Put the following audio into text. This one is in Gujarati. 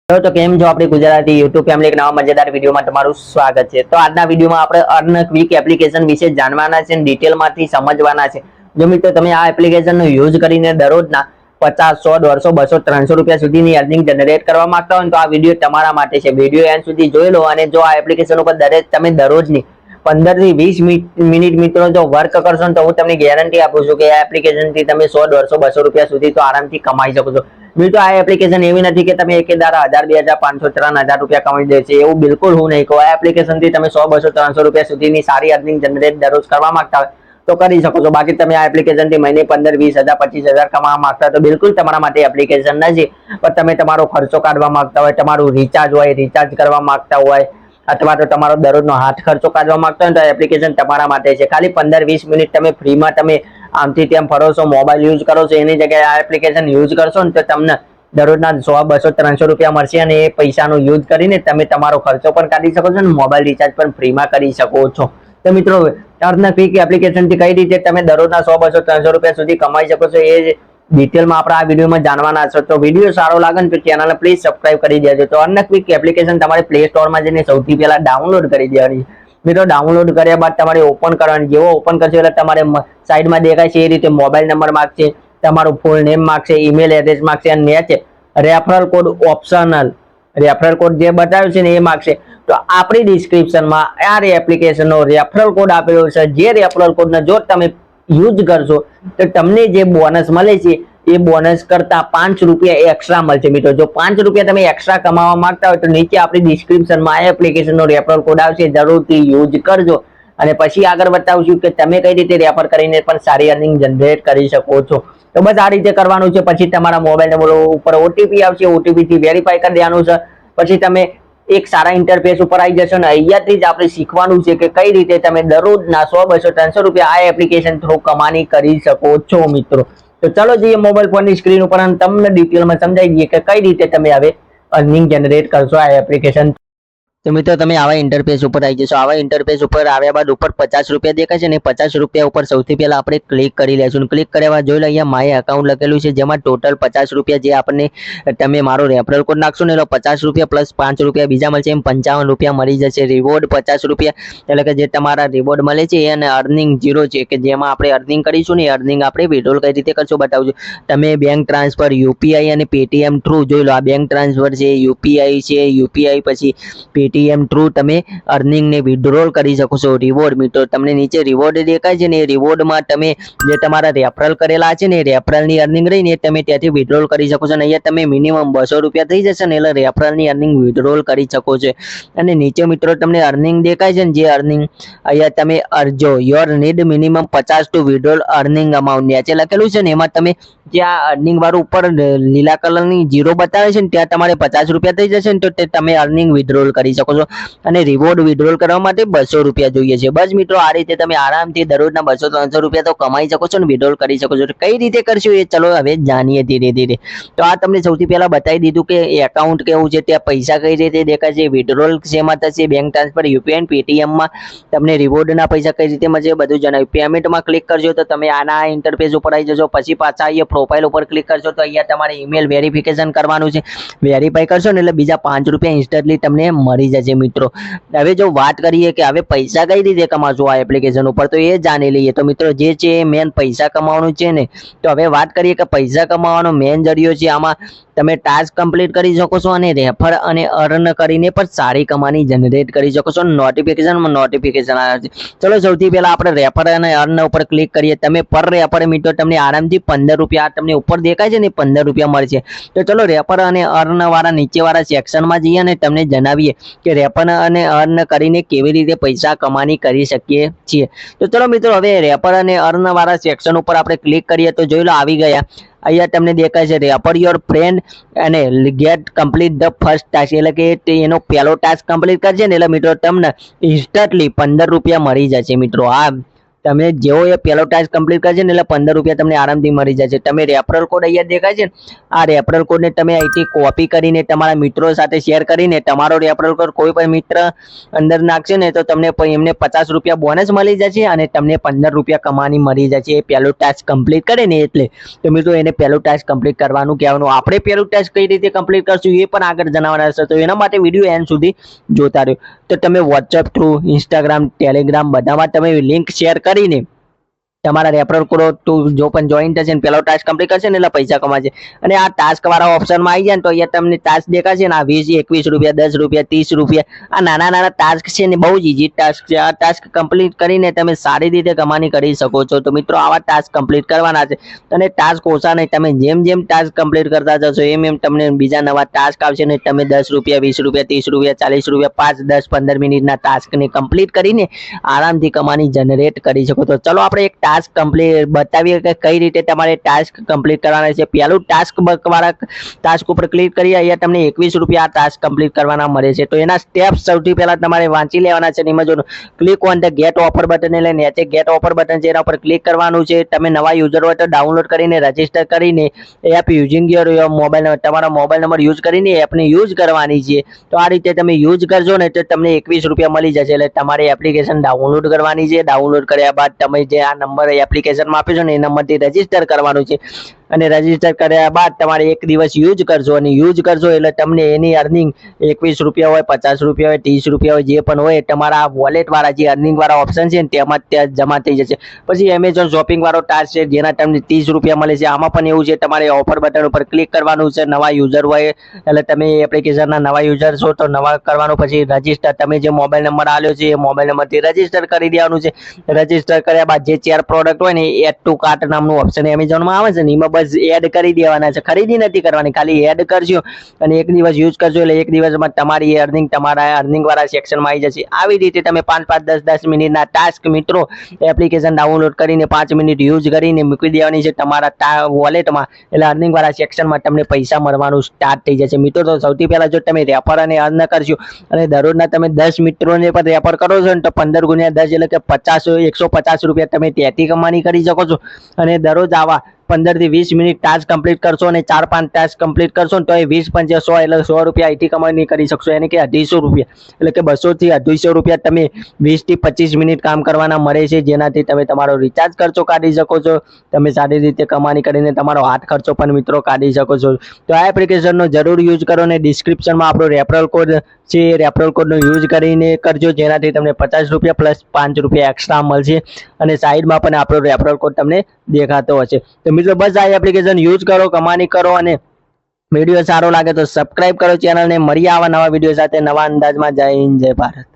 તો કેમ છો આપણી ગુજરાતી યુટ્યુબ ફેમિલી એક નવા મજેદાર વિડીયોમાં તમારું સ્વાગત છે। તો આજના વિડીયોમાં આપણે અર્ન ક્વિક એપ્લિકેશન વિશે જાણવાના છે, ડિટેલમાંથી સમજવાના છે। જો મિત્રો તમે આ એપ્લિકેશનનો યુઝ કરીને દરરોજના 50, 100, 150, 200, 300 રૂપિયા સુધીની અર્નિંગ જનરેટ કરવા માંગતા હોય તો આ વિડીયો તમારા માટે છે। વિડીયો એન્ડ સુધી જોઈ લો અને જો આ એપ્લિકેશન ઉપર તમે દરરોજની 15 થી 20 મિનિટ મિત્રો જો વર્ક કરશો તો હું તમને ગેરંટી આપું છું કે આ એપ્લિકેશનથી તમે 100, 150, 200 રૂપિયા સુધી તો આરામથી કમાઈ શકો છો। મિત્રો આ એપ્લિકેશન એવી નથી કે તમે એક દાડા 1000, 2000, 500, 3000 રૂપિયા કમાઈ દેશે, એવું બિલકુલ હું નહીં કહું। આ એપ્લિકેશનથી તમે 100, 200, 300 રૂપિયા સુધીની સારી અર્નિંગ જનરેટ દરરોજ કરવા માંગતા હોય તો કરી શકો છો। બાકી તમે આ એપ્લિકેશનથી મહિને 15, 20,000, 25,000 કમાવા માંગતા હોય તો બિલકુલ તમારા માટે એપ્લિકેશન નથી। પણ તમે તમારો ખર્ચો કાઢવા માંગતા હોય, તમારું રિચાર્જ હોય, રિચાર્જ કરવા માંગતા હોય અથવા તો તમારો દરરોજનો હાથ ખર્ચો કાઢવા માંગતા હોય તો એપ્લિકેશન તમારા માટે છે। ખાલી 15-20 મિનિટ તમે ફ્રીમાં તમે આમથી તેમ ફરો છો, મોબાઈલ યુઝ કરો છો, એની જગ્યાએ આ એપ્લિકેશન યુઝ કરશો ને તો તમને દરરોજના 100, 200, 300 રૂપિયા મળશે અને એ પૈસાનો યુઝ કરીને તમે તમારો ખર્ચો પણ કાઢી શકો છો અને મોબાઈલ રિચાર્જ પણ ફ્રીમાં કરી શકો છો। તો મિત્રો અર્ન ક્વિક એપ્લિકેશનથી કઈ રીતે તમે દરરોજના 100, 200, 300 રૂપિયા સુધી કમાઈ શકો છો એ ડિટેલમાં આપણે આ વિડીયોમાં જાણવાના છો। તો વિડીયો સારો લાગે ને તો ચેનલને પ્લીઝ સબસ્ક્રાઇબ કરી દેજો। તો અર્ન ક્વિક એપ્લિકેશન તમારે પ્લે સ્ટોરમાં જઈને સૌથી પહેલા ડાઉનલોડ કરી દેવાની। મિત્રો ડાઉનલોડ કર્યા બાદ તમારે ઓપન કરવાની, જેવો ઓપન કરશો એટલે તમારે સાઈડમાં દેખાય છે એ રીતે મોબાઈલ નંબર માંગશે, તમારું ફૂલ નેમ માંગશે, ઈમેલ એડ્રેસ માંગશે અને નેચે referral code optional referral code જે બતાવ્યો છે ને એ માંગશે। તો આપણી ડિસ્ક્રિપ્શનમાં આ એપ્લિકેશનનો રેફરલ કોડ આપેલો છે, જે રેફરલ કોડને જો તમે યુઝ કરશો તો તમને જે બોનસ મળે છે એ બોનસ કરતા 5 રૂપિયા એક્સ્ટ્રા મળશે। મિત્રો જો 5 રૂપિયા તમે એક્સ્ટ્રા કમાવા માંગતા હોય તો નીચે આપણી ડિસ્ક્રિપ્શનમાં આ એપ્લિકેશનનો રેફરલ કોડ આવશે, જરૂરથી યુઝ કરજો અને પછી આગળ બતાવશું કે તમે કઈ રીતે રેફર કરીને પણ સારી અર્નિંગ જનરેટ કરી શકો છો। તો બસ આ રીતે કરવાનું છે। પછી તમારા મોબાઈલ નંબર ઉપર ઓટીપી આવશે, ઓટીપી થી વેરીફાઈ કરી દેવાનું છે। પછી તમે એક સારા ઇન્ટરફેસ ઉપર આવી જશો ને અહીંયાથી જ આપણે શીખવાનું છે કે કઈ રીતે તમે દરરોજના 100, 200, 300 રૂપિયા આ એપ્લિકેશન થ્રુ કમાણી કરી શકો છો મિત્રો। તો ચલો જઈએ મોબાઈલ ફોનની સ્ક્રીન ઉપર અને તમને ડિટેલમાં સમજાવી દઈએ કે કઈ રીતે તમે હવે અર્નિંગ જનરેટ કરશો આ એપ્લિકેશન। તો મિત્રો તમે આવા ઇન્ટરફેસ ઉપર આવી જશો। આવા ઇન્ટરફેસ ઉપર આવ્યા બાદ ઉપર 50 રૂપિયા દેખાય છે ને 50 રૂપિયા ઉપર સૌથી પહેલા આપણે ક્લિક કરી લેશું। ક્લિક કર્યા બાદ જોઈ લો અહીંયા માય એકાઉન્ટ લખેલું છે, જેમાં ટોટલ 50 રૂપિયા જે આપણને તમે મારો રેફરલ કોડ નાખશો ને એટલે 50 રૂપિયા પ્લસ 5 રૂપિયા બીજા મળશે, એમ 55 રૂપિયા મળી જશે। રિવોર્ડ 50 રૂપિયા એટલે કે જે તમારા રિવોર્ડ મળે છે અને અર્નિંગ 0 છે કે જેમાં આપણે અર્નિંગ કરીશું ને અર્નિંગ આપણે વિડ્રોલ કઈ રીતે કરશો બતાવજો। તમે બેંક ટ્રાન્સફર, યુપીઆઈ અને પેટીએમ થ્રુ જોઈ લો, આ બેંક ટ્રાન્સફર છે, યુપીઆઈ છે, યુપીઆઈ પછી પેટીએમ થ્રુ તમે અર્નિંગ ને વિડ્રોલ કરી શકો છો। રિવોર્ડ મિત્રો તમને નીચે રિવોર્ડ દેખાય છે ને એ રિવોર્ડમાં તમે જે તમારા રેફરલ કરેલા છે ને રેફરલની અર્નિંગ રહીને તમે ત્યાંથી વિડ્રોલ કરી શકો છો અને અહીંયા તમે મિનિમમ 200 રૂપિયા થઈ જશે ને એટલે રેફરલની અર્નિંગ વિડ્રોલ કરી શકો છો। અને નીચે મિત્રો તમને અર્નિંગ દેખાય છે ને જે અર્નિંગ અહીંયા તમે અરજો your need minimum 50 to withdrawal earning amount નીચે લખેલું છે ને એમાં તમે જ્યાં અર્નિંગ વાળું ઉપર લીલા કલરની 0 બતાવે છે ને ત્યાં તમારે 50 રૂપિયા થઈ જશે ને તો તમે અર્નિંગ વિડ્રોલ કરી શકો છો અને રિવોર્ડ વિડ્રોલ કરવા માટે 200 રૂપિયા જોઈએ છે। બસ મિત્રો આ રીતે તમે આરામથી દરરોજના 200-300 રૂપિયા તો કમાઈ શકો છો અને વિડ્રોલ કરી શકો છો। કઈ રીતે કરશો એ ચલો હવે જાણીએ ધીરે ધીરે। તો આ તમને સૌથી પહેલા બતાવી દીધું કે એકાઉન્ટ કેવું છે, ત્યાં પૈસા કઈ રીતે દેખાય છે, વિડ્રોલ શેમાં થશે, બેંક ટ્રાન્સફર, યુપીઆઈ, પેટીએમમાં તમને રિવોર્ડના પૈસા કઈ રીતે મળશે બધું જણાવ્યું। પેમેન્ટમાં ક્લિક કરજો તો તમે આના ઇન્ટરફેસ ઉપર આવી જશો। પછી પાછા અહીંયા પ્રોફાઇલ ઉપર ક્લિક કરશો તો અહીંયા તમારે ઈમેલ વેરિફિકેશન કરવાનું છે, વેરીફાઈ કરશો ને એટલે બીજા 5 રૂપિયા ઇન્સ્ટન્ટલી તમને મળી જશે મિત્રો। હવે જો વાત કરીએ કે હવે પૈસા કઈ રીતે કમાશો આ એપ્લિકેશન ઉપર તો એ જાણી લઈએ। તો મિત્રો જે છે મેન પૈસા કમાવાનું છે ને, તો હવે વાત કરીએ કે પૈસા કમાવાનો મેન જરિયો છે આમાં તમે ટાસ્ક કમ્પ્લીટ કરી શકો છો અને રેફર અને અર્ન કરીને પણ સારી કમાણી જનરેટ કરી શકો છો। નોટિફિકેશન આવે છે। ચલો સૌથી પહેલા આપણે રેફર અને અર્ન ઉપર ક્લિક કરીએ। તમે પર રેફર મિત્રો તમને આરામથી 15 રૂપિયા તમને ઉપર દેખાય છે ને 15 રૂપિયા મળશે। તો ચલો રેફર અને અર્ન વાળા નીચે વાળા સેક્શનમાં જઈએ અને તમને જણાવીએ કે રેફર અને અર્ન કરીને કેવી રીતે પૈસા કમાણી કરી શકીએ છીએ। તો ચલો મિત્રો હવે રેફર અને અર્ન વાળા સેક્શન ઉપર આપણે ક્લિક કરીએ તો જોઈ લો આવી ગયા। અહીંયા તમને દેખાય છે રેફર યોર ફ્રેન્ડ અને get complete the first task એટલે કે એનો પહેલો ટાસ્ક કમ્પ્લીટ કરશે ને એટલે મિત્રો તમને ઇન્સ્ટન્ટલી 15 રૂપિયા મળી જશે મિત્રો। આ તમે જેવો એ પહેલો ટાસ્ક કમ્પ્લીટ કરશે ને એટલે 15 રૂપિયા તમને આરામથી મળી જશે. તમે રેફરલ કોડ અહીંયા દેખાય છે ને, આ રેફરલ કોડને તમે અહીંથી કોપી કરીને તમારા મિત્રો સાથે શેર કરીને તમારો રેફરલ કોડ કોઈ પણ મિત્ર અંદર નાખશે ને તો તમને એમને 50 રૂપિયા બોનસ મળી જશે અને તમને 15 રૂપિયા કમાણી મળી જશે એ પહેલો ટાસ્ક કમ્પ્લીટ કરે ને એટલે. તો મિત્રો એને પહેલો ટાસ્ક કમ્પ્લીટ કરવાનું કહેવાનું. આપણે પહેલું ટાસ્ક કઈ રીતે કમ્પ્લીટ કરશું એ પણ આગળ જણાવવાના છે, તો એના માટે વિડીયો એન્ડ સુધી જોતા રહ્યો. તો તમે વોટ્સઅપ થ્રુ, ઇન્સ્ટાગ્રામ, ટેલિગ્રામ બધામાં તમે લિંક શેર કરીને તમારા રેફરલ કોડ જો પણ જોઈન થશે ને પહેલો ટાસ્ક કમ્પ્લીટ કરશે ને એટલે પૈસા કમાશે. અને આ ટાસ્ક વાળા ઓપ્શનમાં આવી જાય ને તો અહીંયા તમને ટાસ્ક દેખાશે ને, આ 20, 21 રૂપિયા, 10 રૂપિયા, 30 રૂપિયા, આ નાના નાના ટાસ્ક છે ને બહુ જ ઈઝી ટાસ્ક છે. આ ટાસ્ક કમ્પ્લીટ કરીને તમે સારી રીતે કમાણી કરી શકો છો. તો મિત્રો આવા ટાસ્ક કમ્પ્લીટ કરવાના છે અને ટાસ્ક ઓછા નહીં, તમે જેમ જેમ ટાસ્ક કમ્પ્લીટ કરતા જશો એમ એમ તમને બીજા નવા ટાસ્ક આવશે ને તમે 10 રૂપિયા, 20 રૂપિયા, 30 રૂપિયા, 40 રૂપિયા, 5, 10, 15 મિનિટના ટાસ્કને કમ્પ્લીટ કરીને આરામથી કમાણી જનરેટ કરી શકો. તો ચલો આપણે એક ટાસ્ક કમ્પ્લીટ બતાવીએ કે કઈ રીતે તમારે ટાસ્ક કમ્પ્લીટ કરવાના છે. પહેલું ટાસ્ક વાળા ટાસ્ક ઉપર ક્લિક કરી અહીંયા તમને 21 રૂપિયા આ ટાસ્ક કમ્પ્લીટ કરવાના મળે છે. તો એના સ્ટેપ્સ સૌથી પહેલા તમારે વાંચી લેવાના છે. એમાં જો click on the get offer button એટલે નીચે ગેટ ઓફર બટન છે એના ઉપર ક્લિક કરવાનું છે. તમે નવા યુઝર હોય તો ડાઉનલોડ કરીને રજીસ્ટર કરીને એપ યુઝિંગ યોર મોબાઈલ, તમારા મોબાઈલ નંબર યુઝ કરીને એપને યુઝ કરવાની છે. તો આ રીતે તમે યુઝ કરશો ને તો તમને 21 રૂપિયા મળી જશે. એટલે તમારે એપ્લિકેશન ડાઉનલોડ કરવાની છે. ડાઉનલોડ કર્યા બાદ તમે જે આ નંબર એપ્લિકેશનમાં આપ્યો છે ને એ નંબરથી રજીસ્ટર કરવાનું છે અને રજીસ્ટર કર્યા બાદ તમારે એક દિવસ યુઝ કરશો અને યુઝ કરશો એટલે તમને એની અર્નિંગ 21 રૂપિયા હોય, 50 રૂપિયા હોય, 30 રૂપિયા હોય, જે પણ હોય તમારા વોલેટ વાળા જે અર્નિંગ વાળા ઓપ્શન છે ને તેમાં ત્યાં જમા થઈ જશે. પછી એમેઝોન શોપિંગ વાળો ટાસ્ક છે જેના તમને 30 રૂપિયા મળે છે. આમાં પણ એવું છે, તમારે ઓફર બટન ઉપર ક્લિક કરવાનું છે. નવા યુઝર હોય એટલે તમે એપ્લિકેશનના નવા યુઝર છો તો નવા કરવાનું, પછી રજીસ્ટર, તમે જે મોબાઈલ નંબર આપ્યો છે એ મોબાઈલ નંબરથી રજીસ્ટર કરી દેવાનું છે. રજીસ્ટર કર્યા બાદ જે 4 પ્રોડક્ટ હોય ને એડ ટુ કાર્ટ નામનું ઓપ્શન એમેઝોનમાં આવે છે ને એમાં બસ એડ કરી દેવાના છે. ખરીદી નથી કરવાની, ખાલી એડ કરજો અને એક દિવસ યુઝ કરજો એટલે એક દિવસમાં તમારી અર્નિંગ તમારા અર્નિંગ વાળા સેક્શનમાં આવી જશે. આવી રીતે તમે 5, 10 મિનિટના ટાસ્ક મિત્રો એપ્લિકેશન ડાઉનલોડ કરીને 5 મિનિટ યુઝ કરીને મૂકી દેવાની છે તમારા વોલેટમાં એટલે અર્નિંગ વાળા સેક્શનમાં તમને પૈસા મળવાનું સ્ટાર્ટ થઈ જશે. મિત્રો તો સૌથી પહેલા જો તમે રેફર અને અર્ન કરશો અને દરરોજના તમે 10 મિત્રોને પણ રેફર કરો છો ને તો 15 ગુણ્યા 10 એટલે કે 150 રૂપિયા તમે ત્યાંથી કમાણી કરી શકો છો. અને દરરોજ આવા 15 થી 20 મિનિટ ટાસ્ક કમ્પ્લીટ કરશો અને 4-5 ટાસ્ક કમ્પ્લીટ કરશો ને તો એ 20, 5, 100 એટલે 100 રૂપિયા અહીંથી કમાણી કરી શકશો. એને કે 250 રૂપિયા એટલે કે 200 થી 250 રૂપિયા તમે 20 થી 25 મિનિટ કામ કરવાના મળે છે, જેનાથી તમે તમારો રિચાર્જ ખર્ચો કાઢી શકો છો. તમે સારી રીતે કમાણી કરીને તમારો હાથ ખર્ચો પણ મિત્રો કાઢી શકો છો. તો આ એપ્લિકેશનનો જરૂર યુઝ કરો અને ડિસ્ક્રિપ્શનમાં આપણો રેફરલ કોડ છે એ રેફરલ કોડનો યુઝ કરીને કરજો, જેનાથી તમને 50 રૂપિયા પ્લસ 5 રૂપિયા એક્સ્ટ્રા મળશે અને સાઈડમાં પણ આપણો રેફરલ કોડ તમને દેખાતો હશે. તો મિત્રો બસ આ એપ્લિકેશન યુઝ કરો, કમાણી કરો અને વિડીયો સારો લાગે તો સબસ્ક્રાઇબ કરો ચેનલને. મળીએ આવા નવા વિડીયો સાથે નવા અંદાજમાં. જય હિન્દ, જય ભારત.